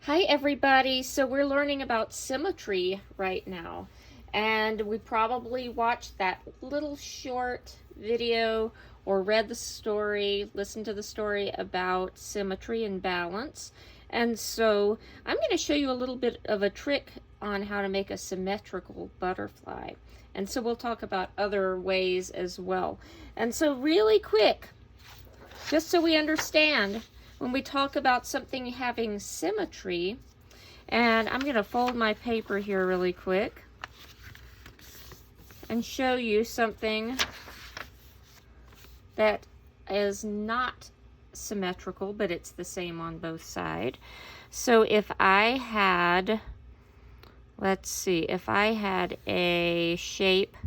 Hi everybody, so we're learning about symmetry right now, and we probably watched that little short video or read the story, listened to the story about symmetry and balance. And so I'm going to show you a little bit of a trick on how to make a symmetrical butterfly. And so we'll talk about other ways as well. And so really quick, just so we understand, when we talk about something having symmetry, and I'm going to fold my paper here really quick and show you something that is not symmetrical, but it's the same on both sides. So if I had, let's see, if I had a shape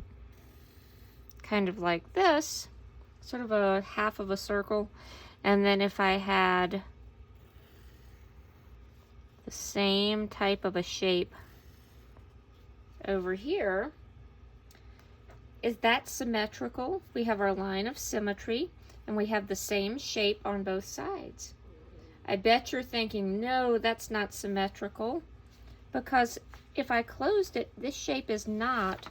kind of like this, sort of a half of a circle, and then if I had the same type of a shape over here, is that symmetrical? We have our line of symmetry, and we have the same shape on both sides. I bet you're thinking, no, that's not symmetrical, because if I closed it, this shape is not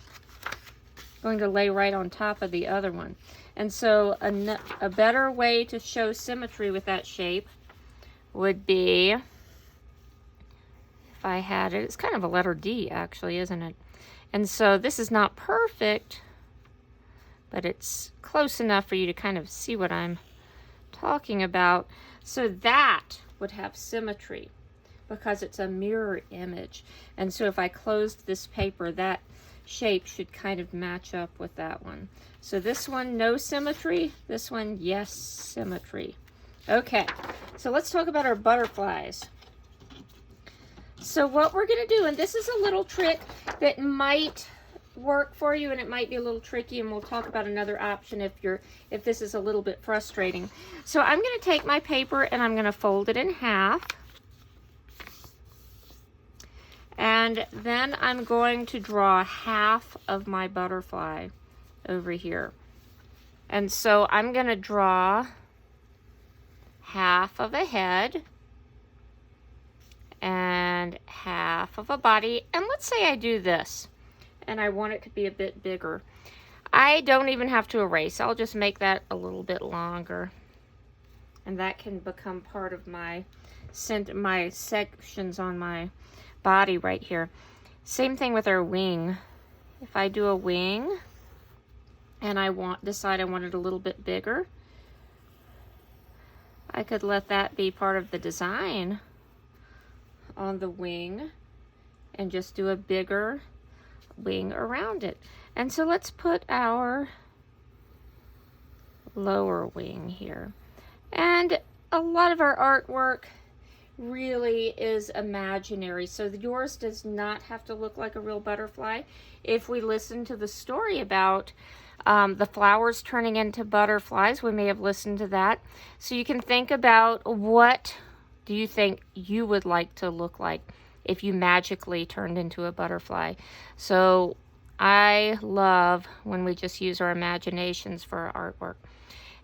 going to lay right on top of the other one. And so a better way to show symmetry with that shape would be, if I had it, it's kind of a letter D actually, isn't it? And so this is not perfect, but it's close enough for you to kind of see what I'm talking about. So that would have symmetry because it's a mirror image. And so if I closed this paper, that shape should kind of match up with that one. So this one, no symmetry. This one, yes, symmetry. Okay, so let's talk about our butterflies. So what we're going to do, and this is a little trick that might work for you, and it might be a little tricky, and we'll talk about another option if this is a little bit frustrating. So I'm going to take my paper and I'm going to fold it in half. And then I'm going to draw half of my butterfly over here. And so I'm going to draw half of a head and half of a body. And let's say I do this, and I want it to be a bit bigger. I don't even have to erase. I'll just make that a little bit longer. And that can become part of my sections on my body right here. Same thing with our wing. If I do a wing and I decide I want it a little bit bigger, I could let that be part of the design on the wing and just do a bigger wing around it. And so let's put our lower wing here. And a lot of our artwork really is imaginary, so yours does not have to look like a real butterfly. If we listen to the story about the flowers turning into butterflies, we may have listened to that. So you can think about, what do you think you would like to look like if you magically turned into a butterfly? So I love when we just use our imaginations for our artwork.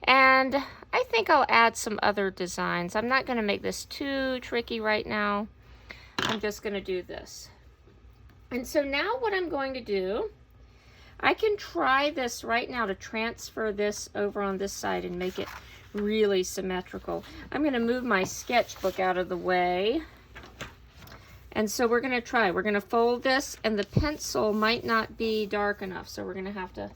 And I think I'll add some other designs. I'm not going to make this too tricky right now. I'm just going to do this. And so now what I'm going to do, I can try this right now to transfer this over on this side and make it really symmetrical. I'm going to move my sketchbook out of the way. And so we're going to try. We're going to fold this, and the pencil might not be dark enough, so we're going to have to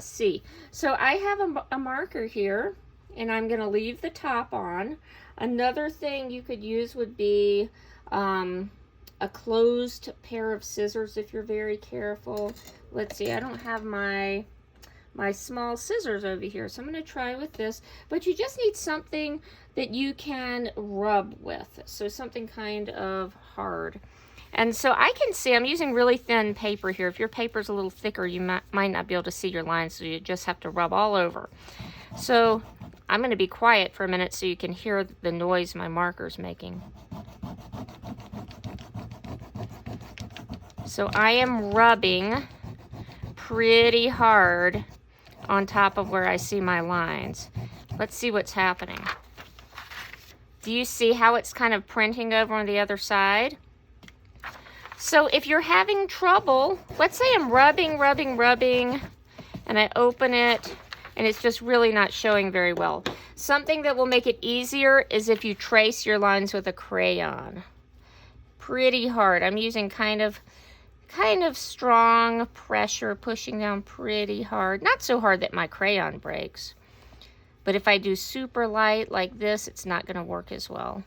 see. So I have a marker here, and I'm going to leave the top on. Another thing you could use would be a closed pair of scissors if you're very careful. Let's see, I don't have my small scissors over here, so I'm going to try with this. But you just need something that you can rub with, so something kind of hard. And so I can see, I'm using really thin paper here. If your paper's a little thicker, you might not be able to see your lines, so you just have to rub all over. So I'm going to be quiet for a minute so you can hear the noise my marker's making. So I am rubbing pretty hard on top of where I see my lines. Let's see what's happening. Do you see how it's kind of printing over on the other side? So if you're having trouble, let's say I'm rubbing, and I open it, and it's just really not showing very well. Something that will make it easier is if you trace your lines with a crayon. Pretty hard. I'm using kind of strong pressure, pushing down pretty hard. Not so hard that my crayon breaks. But if I do super light like this, it's not going to work as well.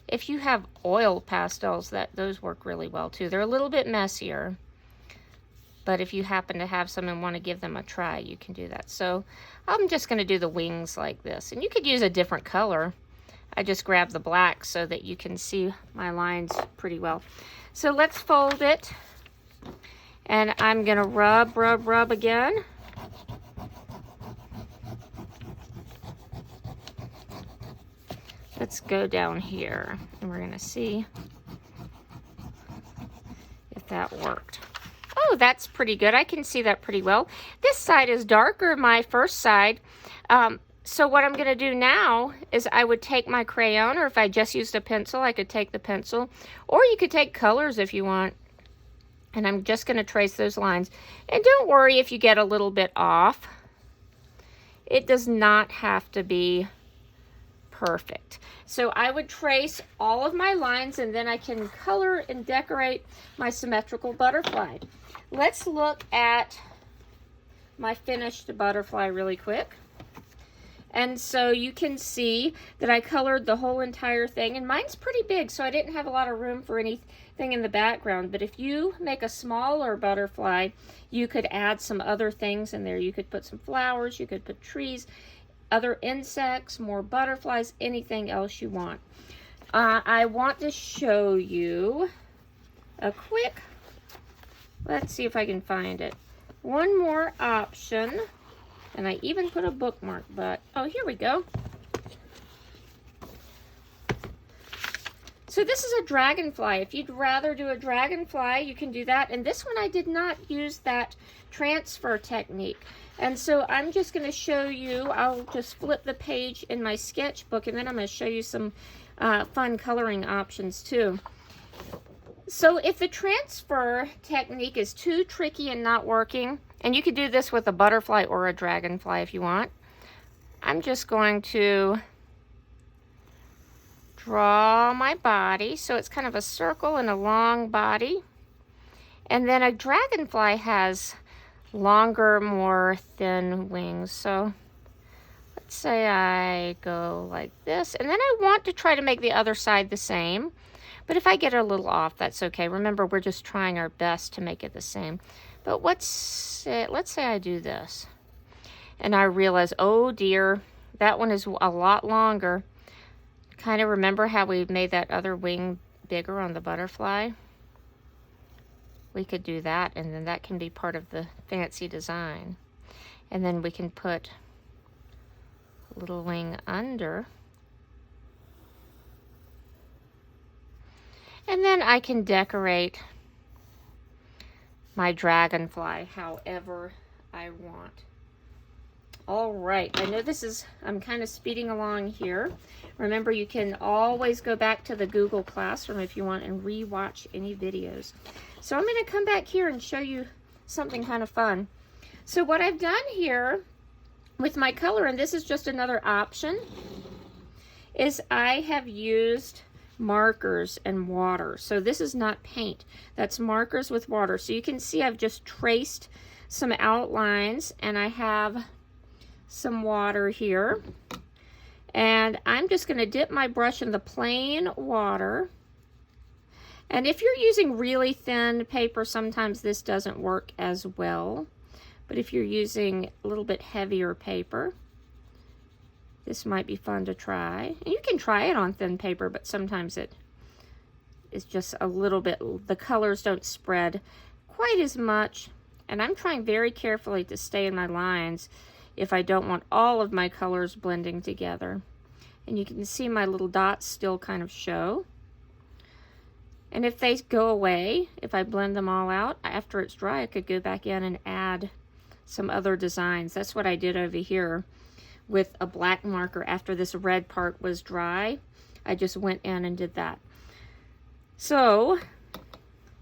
If you have oil pastels, those work really well too. They're a little bit messier. But if you happen to have some and want to give them a try, you can do that. So I'm just going to do the wings like this. And you could use a different color. I just grabbed the black so that you can see my lines pretty well. So let's fold it. And I'm going to rub again. Let's go down here. And we're going to see if that worked. Oh, that's pretty good. I can see that pretty well. This side is darker, my first side. So what I'm going to do now is I would take my crayon, or if I just used a pencil, I could take the pencil. Or you could take colors if you want. And I'm just going to trace those lines. And don't worry if you get a little bit off. It does not have to be perfect. So I would trace all of my lines, and then I can color and decorate my symmetrical butterfly. Let's look at my finished butterfly really quick. And so you can see that I colored the whole entire thing, and mine's pretty big, so I didn't have a lot of room for anything in the background. But if you make a smaller butterfly, you could add some other things in there. You could put some flowers, you could put trees, other insects, more butterflies, anything else you want. I want to show you a quick, let's see if I can find it. One more option, and I even put a bookmark, but, oh, here we go. So this is a dragonfly. If you'd rather do a dragonfly, you can do that. And this one I did not use that transfer technique. And so I'm just going to show you, I'll just flip the page in my sketchbook, and then I'm going to show you some fun coloring options too. So if the transfer technique is too tricky and not working, and you could do this with a butterfly or a dragonfly if you want, I'm just going to draw my body. So it's kind of a circle and a long body. And then a dragonfly has longer, more thin wings. So let's say I go like this, and then I want to try to make the other side the same. But if I get a little off, that's okay. Remember, we're just trying our best to make it the same. But let's say I do this, and I realize, oh dear, that one is a lot longer. Kind of remember how we made that other wing bigger on the butterfly? We could do that, and then that can be part of the fancy design. And then we can put a little wing under. And then I can decorate my dragonfly however I want. All right, I know I'm kind of speeding along here. Remember, you can always go back to the Google Classroom if you want and re-watch any videos. So I'm going to come back here and show you something kind of fun. So what I've done here with my color, and this is just another option, is I have used markers and water. So this is not paint, that's markers with water. So you can see I've just traced some outlines, and I have some water here, and I'm just going to dip my brush in the plain water. And if you're using really thin paper, sometimes this doesn't work as well. But if you're using a little bit heavier paper, this might be fun to try. And you can try it on thin paper, but sometimes it is just a little bit, the colors don't spread quite as much. And I'm trying very carefully to stay in my lines if I don't want all of my colors blending together. And you can see my little dots still kind of show. And if they go away, if I blend them all out, after it's dry, I could go back in and add some other designs. That's what I did over here with a black marker after this red part was dry. I just went in and did that. So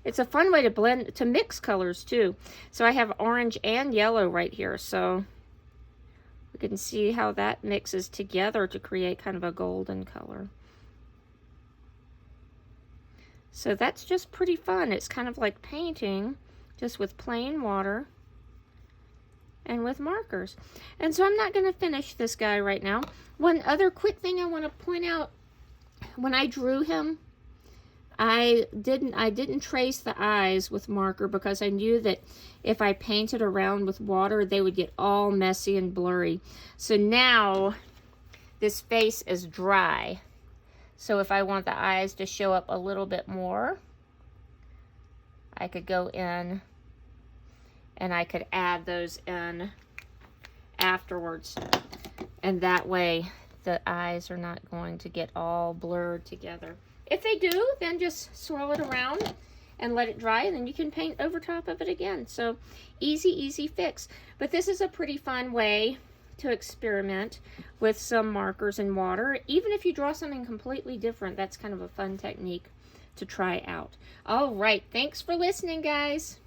it's a fun way to blend, to mix colors too. So I have orange and yellow right here. So we can see how that mixes together to create kind of a golden color. So that's just pretty fun. It's kind of like painting, just with plain water and with markers. And so I'm not going to finish this guy right now. One other quick thing I want to point out, when I drew him, I didn't trace the eyes with marker because I knew that if I painted around with water, they would get all messy and blurry. So now this face is dry. So if I want the eyes to show up a little bit more, I could go in and I could add those in afterwards. And that way the eyes are not going to get all blurred together. If they do, then just swirl it around and let it dry, and then you can paint over top of it again. So easy, easy fix. But this is a pretty fun way to experiment with some markers and water. Even if you draw something completely different, that's kind of a fun technique to try out. All right, thanks for listening, guys.